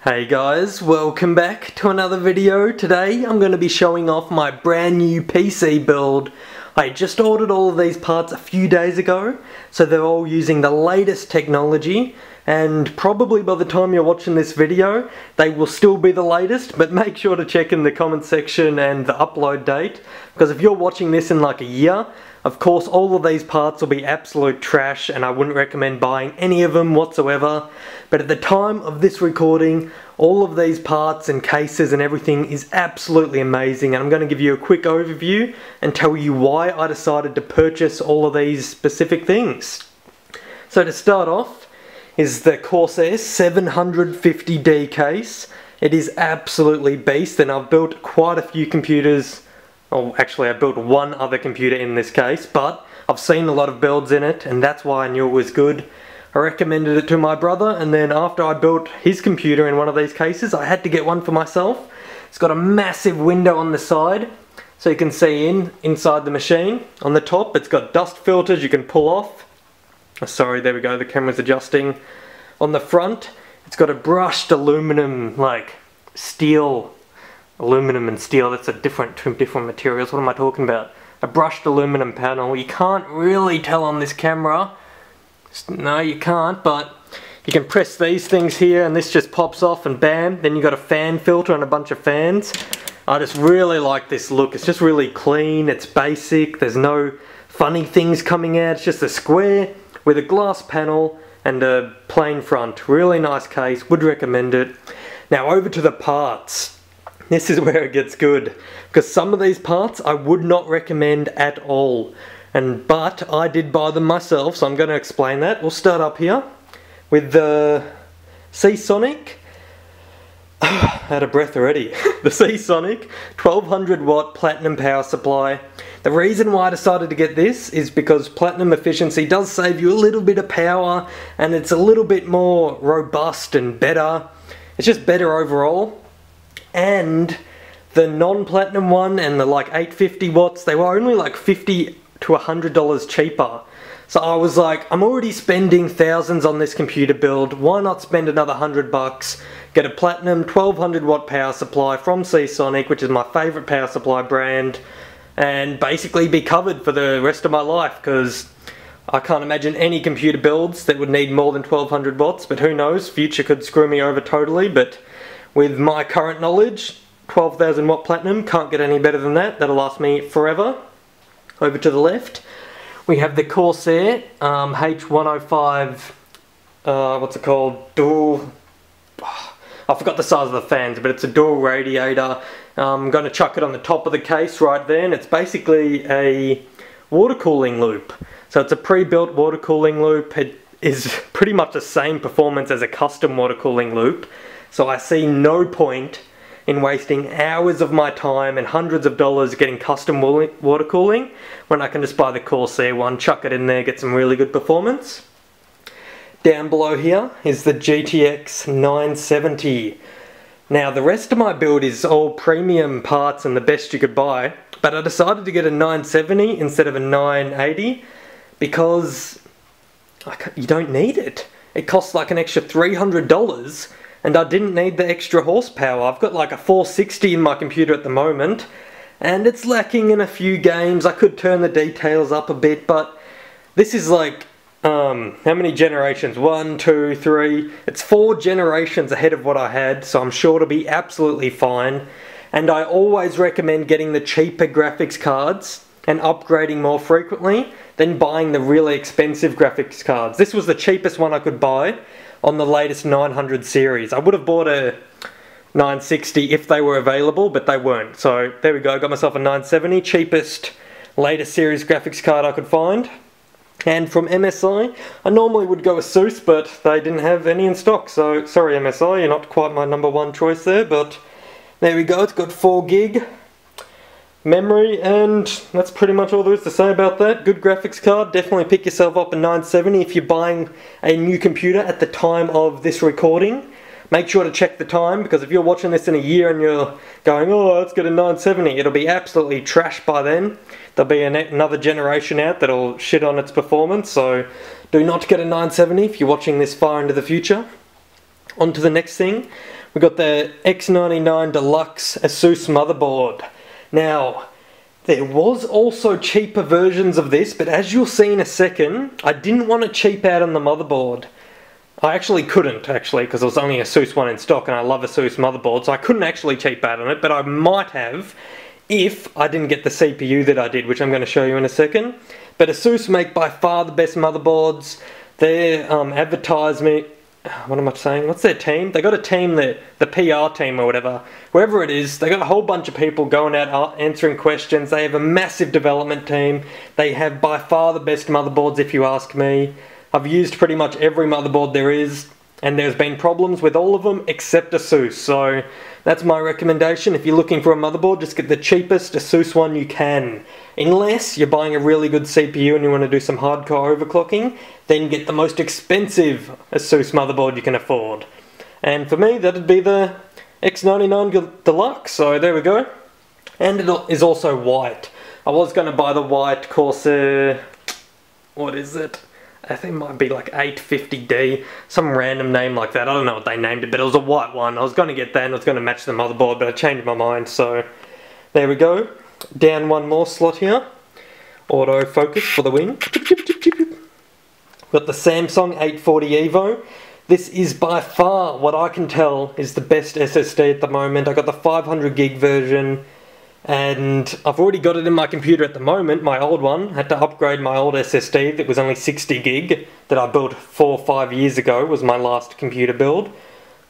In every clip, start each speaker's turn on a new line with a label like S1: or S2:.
S1: Hey guys, welcome back to another video. Today I'm going to be showing off my brand new PC build. I just ordered all of these parts a few days ago, so they're all using the latest technology, and probably by the time you're watching this video they will still be the latest, but make sure to check in the comment section and the upload date, because if you're watching this in like a year, of course all of these parts will be absolute trash and I wouldn't recommend buying any of them whatsoever. But at the time of this recording, all of these parts and cases and everything is absolutely amazing, and I'm going to give you a quick overview and tell you why I decided to purchase all of these specific things. So to start off is the Corsair 750D case. It is absolutely beast, and I've built quite a few computers. Oh, actually I built one other computer in this case, but I've seen a lot of builds in it and that's why I knew it was good. I recommended it to my brother, and then after I built his computer in one of these cases, I had to get one for myself. It's got a massive window on the side, so you can see inside the machine. On the top, it's got dust filters you can pull off. Oh, sorry, there we go, the camera's adjusting. On the front, it's got a brushed aluminum, like steel, aluminum and steel, that's two different materials. What am I talking about? A brushed aluminum panel. You can't really tell on this camera. No, you can't, but you can press these things here and this just pops off and bam, then you got a fan filter and a bunch of fans. I just really like this look. It's just really clean, it's basic, there's no funny things coming out. It's just a square with a glass panel and a plain front. Really nice case, would recommend it. Now over to the parts. This is where it gets good, because some of these parts I would not recommend at all. But I did buy them myself, so I'm going to explain that. We'll start up here with the Seasonic. Out of breath already. The Seasonic 1200 watt platinum power supply. The reason why I decided to get this is because platinum efficiency does save you a little bit of power, and it's a little bit more robust and better. It's just better overall. And the non-platinum one and the like 850 watts, they were only like $50 to $100 cheaper. So I was like, I'm already spending thousands on this computer build, why not spend another $100, get a platinum 1200 watt power supply from Seasonic, which is my favourite power supply brand, and basically be covered for the rest of my life, because I can't imagine any computer builds that would need more than 1200 watts, but who knows, future could screw me over totally. But with my current knowledge, 12,000 watt platinum, can't get any better than that. That'll last me forever. Over to the left, we have the Corsair H105, what's it called, dual, I forgot the size of the fans, but it's a dual radiator. I'm going to chuck it on the top of the case right there, and it's basically a water cooling loop. So it's a pre-built water cooling loop. It is pretty much the same performance as a custom water cooling loop, so I see no point in wasting hours of my time and hundreds of dollars getting custom water cooling when I can just buy the Corsair one, chuck it in there, get some really good performance. Down below here is the GTX 970. Now the rest of my build is all premium parts and the best you could buy, but I decided to get a 970 instead of a 980 because you don't need it. It costs like an extra $300. And I didn't need the extra horsepower. I've got like a 460 in my computer at the moment, and it's lacking in a few games. I could turn the details up a bit, but this is like, how many generations? 1, 2, 3. It's 4 generations ahead of what I had, so I'm sure to be absolutely fine. And I always recommend getting the cheaper graphics cards and upgrading more frequently than buying the really expensive graphics cards. This was the cheapest one I could buy on the latest 900 series. I would have bought a 960 if they were available, but they weren't. So there we go, got myself a 970, cheapest latest series graphics card I could find. And from MSI, I normally would go ASUS, but they didn't have any in stock. So sorry MSI, you're not quite my #1 choice there, but there we go, it's got 4 gig memory, and that's pretty much all there is to say about that. Good graphics card. Definitely pick yourself up a 970 if you're buying a new computer at the time of this recording. Make sure to check the time, because if you're watching this in a year and you're going, oh, let's get a 970, it'll be absolutely trash by then. There'll be another generation out that'll shit on its performance, so do not get a 970 if you're watching this far into the future. On to the next thing. we've got the X99 Deluxe ASUS motherboard. Now, there was also cheaper versions of this, but as you'll see in a second, I didn't want to cheap out on the motherboard. I actually couldn't, because there was only a ASUS one in stock, and I love ASUS motherboard, so I couldn't actually cheap out on it, but I might have if I didn't get the CPU that I did, which I'm going to show you in a second. But ASUS make by far the best motherboards. Their advertisement, what am I saying? What's their team? They got a team, the PR team or whatever, wherever it is, they got a whole bunch of people going out answering questions. They have a massive development team. They have by far the best motherboards if you ask me. I've used pretty much every motherboard there is, and there's been problems with all of them except ASUS, so that's my recommendation. If you're looking for a motherboard, just get the cheapest ASUS one you can. Unless you're buying a really good CPU and you want to do some hardcore overclocking, then get the most expensive ASUS motherboard you can afford. And for me, that'd be the X99 Deluxe, so there we go. And it is also white. I was going to buy the white Corsair, what is it? I think it might be like 850D, some random name like that. I don't know what they named it, but it was a white one. I was going to get that and it was going to match the motherboard, but I changed my mind, so there we go. Down one more slot here. Auto focus for the win. Got the Samsung 840 EVO. This is by far, what I can tell, is the best SSD at the moment. I got the 500 gig version, and I've already got it in my computer at the moment. My old one, had to upgrade my old SSD that was only 60 gig that I built 4 or 5 years ago, was my last computer build.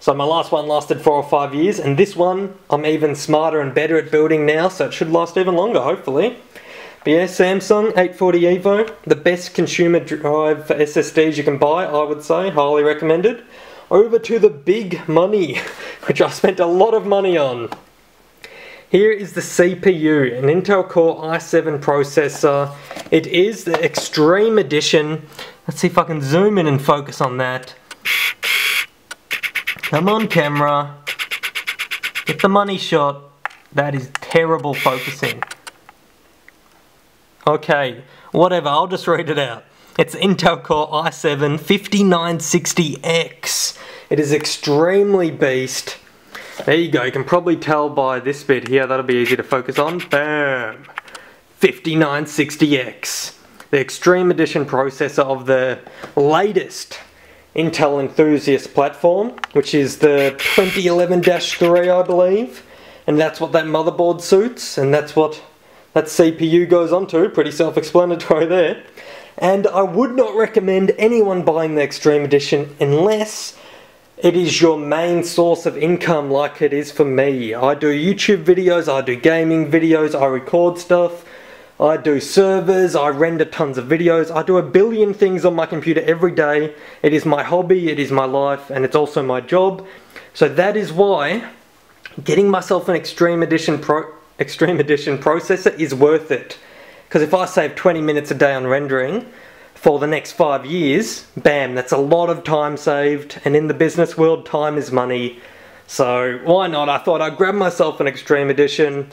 S1: So my last one lasted 4 or 5 years, and this one I'm even smarter and better at building now, so it should last even longer, hopefully. But yeah, Samsung 840 EVO, the best consumer drive for SSDs you can buy, I would say, highly recommended. Over to the big money, which I spent a lot of money on. Here is the CPU, an Intel Core i7 processor. It is the Extreme Edition. Let's see if I can zoom in and focus on that. Come on, camera. Get the money shot. That is terrible focusing. Okay, whatever, I'll just read it out. It's Intel Core i7 5960X. It is extremely beast. There you go, you can probably tell by this bit here, that'll be easy to focus on. Bam! 5960X. The Extreme Edition processor of the latest Intel Enthusiast platform, which is the 2011-3, I believe. And that's what that motherboard suits, and that's what that CPU goes onto. Pretty self-explanatory there. And I would not recommend anyone buying the Extreme Edition unless it is your main source of income like it is for me. I do YouTube videos, I do gaming videos, I record stuff, I do servers, I render tons of videos, I do a billion things on my computer every day. It is my hobby, it is my life, and it's also my job. So that is why getting myself an Extreme Edition processor is worth it. Because if I save 20 minutes a day on rendering for the next 5 years, bam, that's a lot of time saved, and in the business world, time is money. So why not? I thought I'd grab myself an Extreme Edition.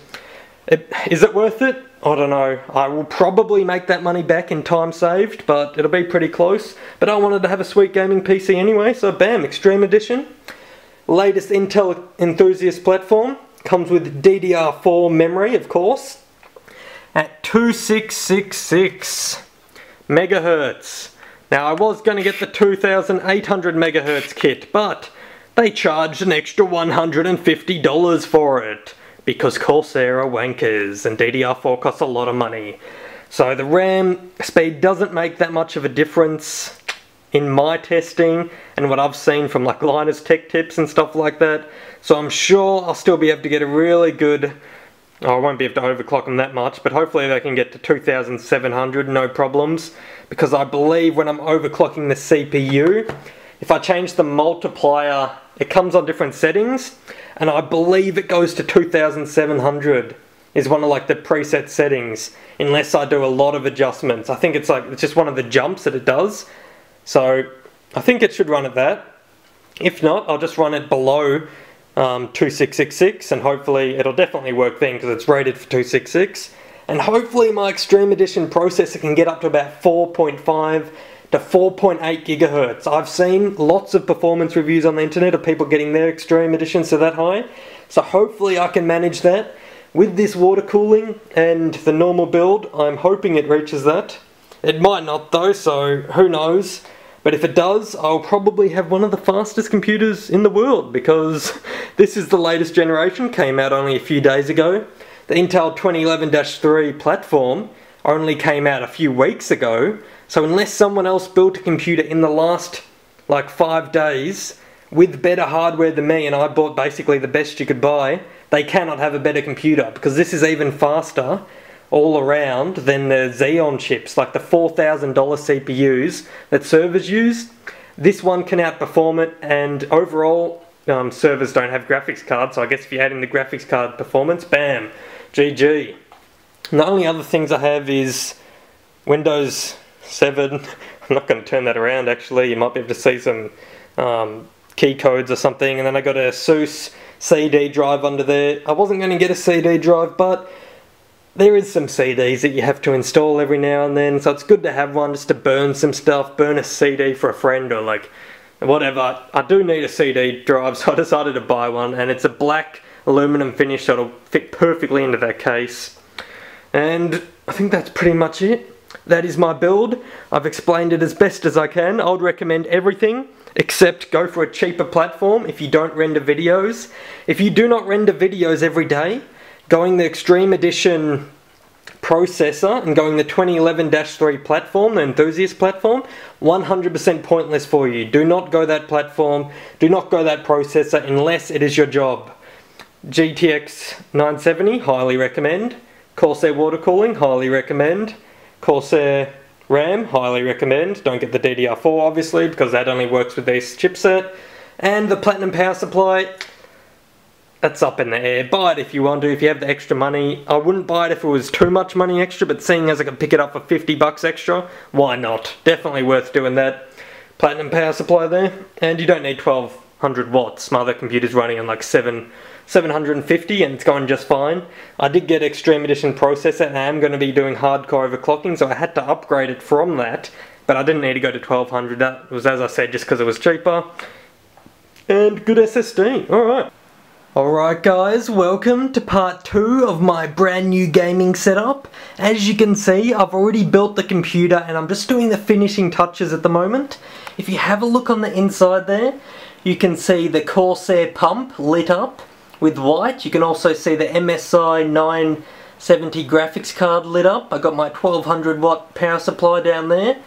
S1: Is it worth it? I don't know. I will probably make that money back in time saved, but it'll be pretty close. But I wanted to have a sweet gaming PC anyway, so bam, Extreme Edition. Latest Intel Enthusiast platform. Comes with DDR4 memory, of course, at 2666 megahertz. Now, I was going to get the 2800 megahertz kit, but they charged an extra $150 for it, because Corsair are wankers, and DDR4 costs a lot of money. So the RAM speed doesn't make that much of a difference in my testing, and what I've seen from like Linus Tech Tips and stuff like that. So I'm sure I'll still be able to get a really good, I won't be able to overclock them that much, but hopefully they can get to 2700, no problems. Because I believe when I'm overclocking the CPU, if I change the multiplier, it comes on different settings, and I believe it goes to 2700 is one of like the preset settings, unless I do a lot of adjustments. I think it's just one of the jumps that it does. So I think it should run at that. If not, I'll just run it below 2666, and hopefully it'll definitely work then because it's rated for 266. And hopefully my Extreme Edition processor can get up to about 4.5 to 4.8 gigahertz. I've seen lots of performance reviews on the internet of people getting their extreme editions to that high, so hopefully I can manage that. With this water cooling and the normal build, I'm hoping it reaches that. It might not though, so who knows. But if it does, I'll probably have one of the fastest computers in the world, because this is the latest generation, came out only a few days ago. The Intel 2011-3 platform only came out a few weeks ago, so unless someone else built a computer in the last like 5 days with better hardware than me, and I bought basically the best you could buy, they cannot have a better computer, because this is even faster all around than the Xeon chips, like the $4,000 CPUs that servers use. This one can outperform it, and overall servers don't have graphics cards, so I guess if you add in the graphics card performance, bam, GG. And the only other things I have is Windows 7. I'm not going to turn that around actually, you might be able to see some key codes or something, and then I got a ASUS CD drive under there. I wasn't going to get a CD drive, but there is some CDs that you have to install every now and then, so it's good to have one just to burn some stuff, burn a CD for a friend or like whatever. I do need a CD drive, so I decided to buy one, and it's a black aluminum finish, so it'll fit perfectly into that case. And I think that's pretty much it. That is my build. I've explained it as best as I can. I would recommend everything except go for a cheaper platform if you don't render videos. If you do not render videos every day, going the Extreme Edition processor and going the 2011-3 platform, the Enthusiast platform, 100% pointless for you. Do not go that platform, do not go that processor unless it is your job. GTX 970, highly recommend. Corsair water cooling, highly recommend. Corsair RAM, highly recommend. Don't get the DDR4 obviously, because that only works with this chipset. And the Platinum power supply, that's up in the air. Buy it if you want to, if you have the extra money. I wouldn't buy it if it was too much money extra, but seeing as I can pick it up for 50 bucks extra, why not? Definitely worth doing that. Platinum power supply there, and you don't need 1200 watts. My other computer's running on like 750 and it's going just fine. I did get Extreme Edition processor and I am going to be doing hardcore overclocking, so I had to upgrade it from that, but I didn't need to go to 1200. That was, as I said, just because it was cheaper. And good SSD. Alright guys, welcome to part 2 of my brand new gaming setup. As you can see, I've already built the computer and I'm just doing the finishing touches at the moment. If you have a look on the inside there, you can see the Corsair pump lit up with white. You can also see the MSI 970 graphics card lit up. I got my 1200 watt power supply down there.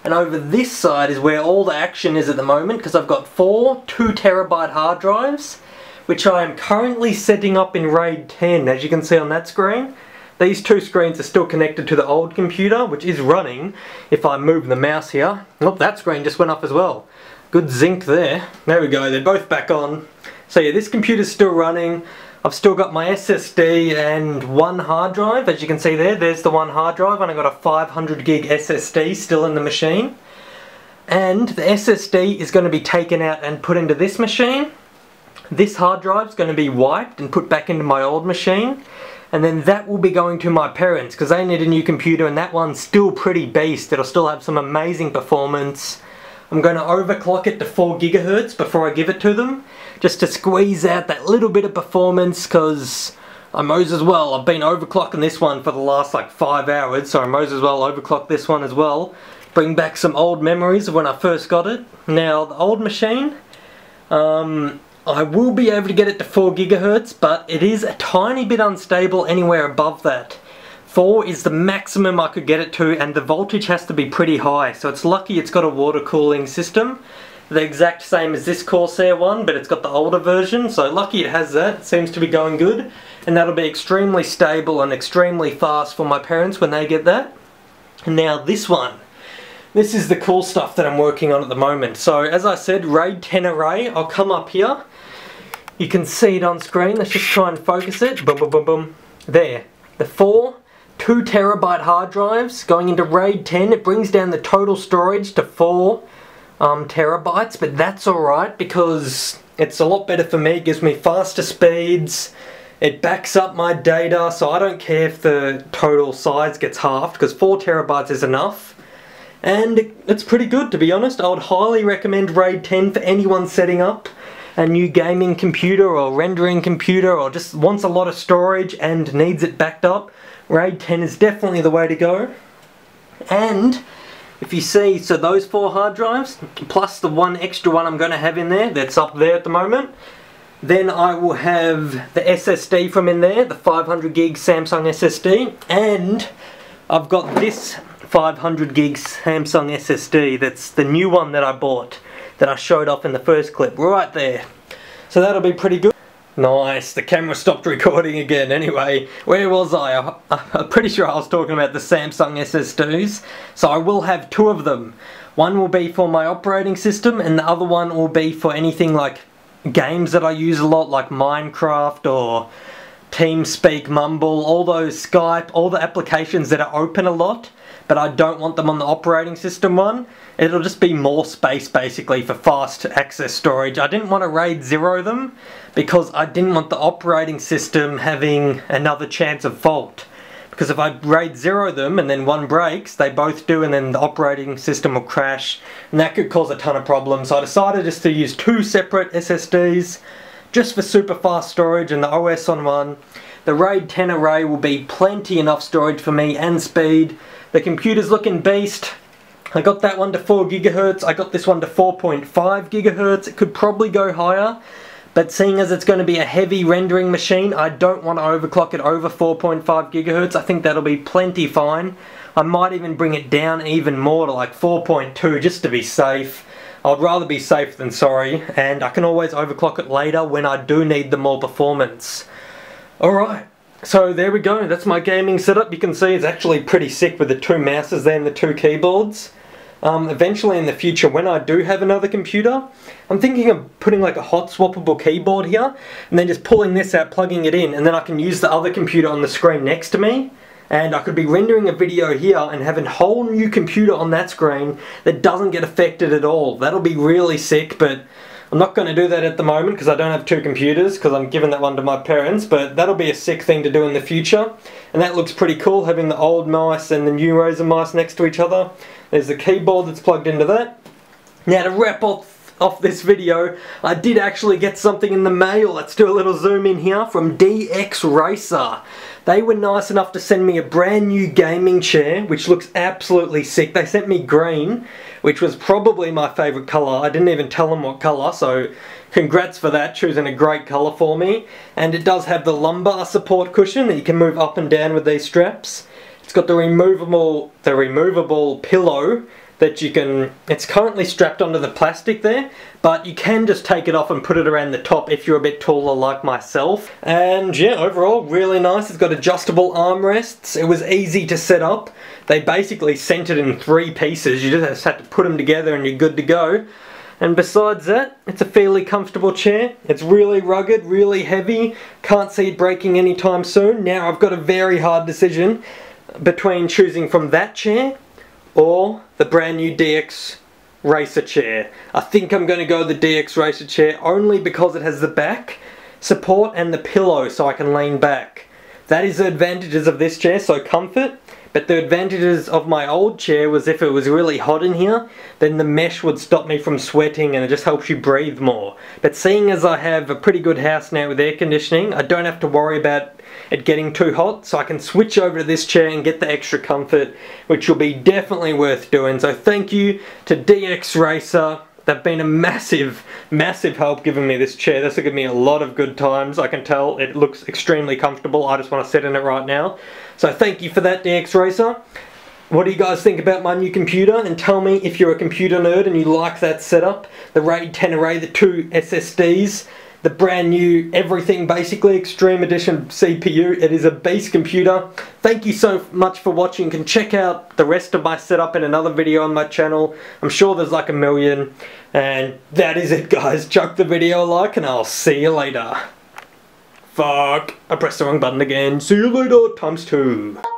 S1: And over this side is where all the action is at the moment, because I've got 4 2TB hard drives, which I am currently setting up in RAID 10, as you can see on that screen. These 2 screens are still connected to the old computer, which is running if I move the mouse here. Oh, that screen just went up as well. Good zinc there. There we go, they're both back on. So yeah, this computer's still running. I've still got my SSD and 1 hard drive. As you can see there, there's the 1 hard drive, and I've got a 500 gig SSD still in the machine. And the SSD is going to be taken out and put into this machine. This hard drive is going to be wiped and put back into my old machine, and then that will be going to my parents because they need a new computer, and that one's still pretty beast. It'll still have some amazing performance. I'm going to overclock it to 4 GHz before I give it to them, just to squeeze out that little bit of performance, because I might as well. I've been overclocking this one for the last like 5 hours, so I might as well overclock this one as well. Bring back some old memories of when I first got it. Now the old machine, I will be able to get it to 4 GHz, but it is a tiny bit unstable anywhere above that. 4 is the maximum I could get it to, and the voltage has to be pretty high, so it's lucky it's got a water cooling system. The exact same as this Corsair one, but it's got the older version, so lucky it has that. It seems to be going good, and that'll be extremely stable and extremely fast for my parents when they get that. And now this one. This is the cool stuff that I'm working on at the moment. So as I said, RAID 10 array. I'll come up here. You can see it on screen. Let's just try and focus it. Boom, boom, boom, boom. There. The 4 2TB hard drives going into RAID 10. It brings down the total storage to 4 terabytes, but that's alright because it's a lot better for me. It gives me faster speeds. It backs up my data, so I don't care if the total size gets halved because 4 terabytes is enough. and it's pretty good, to be honest. I would highly recommend RAID 10 for anyone setting up a new gaming computer or rendering computer or just wants a lot of storage and needs it backed up. RAID 10 is definitely the way to go. And if you see, so those 4 hard drives plus the one extra one I'm going to have in there that's up there at the moment, then I will have the SSD from in there, the 500 gig Samsung SSD, and I've got this 500 gig Samsung SSD. That's the new one that I bought, that I showed off in the first clip, right there. So that'll be pretty good. Nice, the camera stopped recording again. Anyway, where was I? I'm pretty sure I was talking about the Samsung SSDs. So I will have 2 of them. One will be for my operating system, and the other one will be for anything like games that I use a lot, like Minecraft or TeamSpeak, Mumble, all those Skype, all the applications that are open a lot, but I don't want them on the operating system one. It'll just be more space basically for fast access storage. I didn't want to RAID 0 them because I didn't want the operating system having another chance of fault. Because if I RAID 0 them and then one breaks, they both do, and then the operating system will crash, and that could cause a ton of problems. So I decided just to use 2 separate SSDs just for super fast storage and the OS on one. The RAID 10 array will be plenty enough storage for me and speed. The computer's looking beast. I got that one to 4 GHz, I got this one to 4.5 GHz. It could probably go higher, but seeing as it's going to be a heavy rendering machine, I don't want to overclock it over 4.5 GHz. I think that'll be plenty fine. I might even bring it down even more to like 4.2 just to be safe. I'd rather be safe than sorry, and I can always overclock it later when I do need the more performance. Alright, so there we go, that's my gaming setup. You can see it's actually pretty sick with the 2 mouses there and the 2 keyboards. Eventually in the future, when I do have another computer, I'm thinking of putting like a hot swappable keyboard here, and then just pulling this out, plugging it in, and then I can use the other computer on the screen next to me, and I could be rendering a video here and have a whole new computer on that screen that doesn't get affected at all. That'll be really sick, but I'm not going to do that at the moment because I don't have 2 computers, because I'm giving that one to my parents, but that'll be a sick thing to do in the future. And that looks pretty cool, having the old mice and the new Razer mice next to each other. There's the keyboard that's plugged into that. Now to wrap off this video, I did actually get something in the mail. Let's do a little zoom in here from DX Racer. They were nice enough to send me a brand new gaming chair, which looks absolutely sick. They sent me green, which was probably my favourite colour. I didn't even tell them what colour, so congrats for that, choosing a great colour for me. And it does have the lumbar support cushion that you can move up and down with these straps. It's got the removable pillow that you can, it's currently strapped onto the plastic there, but you can just take it off and put it around the top if you're a bit taller like myself. And yeah, overall really nice. It's got adjustable armrests. It was easy to set up. They basically sent it in 3 pieces. You just had to put them together and you're good to go. And besides that, it's a fairly comfortable chair. It's really rugged, really heavy. Can't see it breaking anytime soon. Now I've got a very hard decision between choosing from that chair or the brand new DX Racer chair. I think I'm going to go the DX Racer chair only because it has the back support and the pillow so I can lean back. That is the advantages of this chair, so comfort. But the advantages of my old chair was if it was really hot in here, then the mesh would stop me from sweating and it just helps you breathe more. But seeing as I have a pretty good house now with air conditioning, I don't have to worry about it getting too hot, so I can switch over to this chair and get the extra comfort, which will be definitely worth doing. So thank you to DX Racer. They've been a massive, massive help giving me this chair. This will give me a lot of good times. I can tell it looks extremely comfortable. I just want to sit in it right now. So thank you for that, DX Racer. What do you guys think about my new computer? And tell me if you're a computer nerd and you like that setup. The RAID 10 array, the 2 SSDs, the brand new everything, basically Extreme Edition CPU. It is a beast computer. Thank you so much for watching. You can check out the rest of my setup in another video on my channel. I'm sure there's like a million. And that is it, guys. Chuck the video a like and I'll see you later. Fuck, I pressed the wrong button again. See you later, ×2.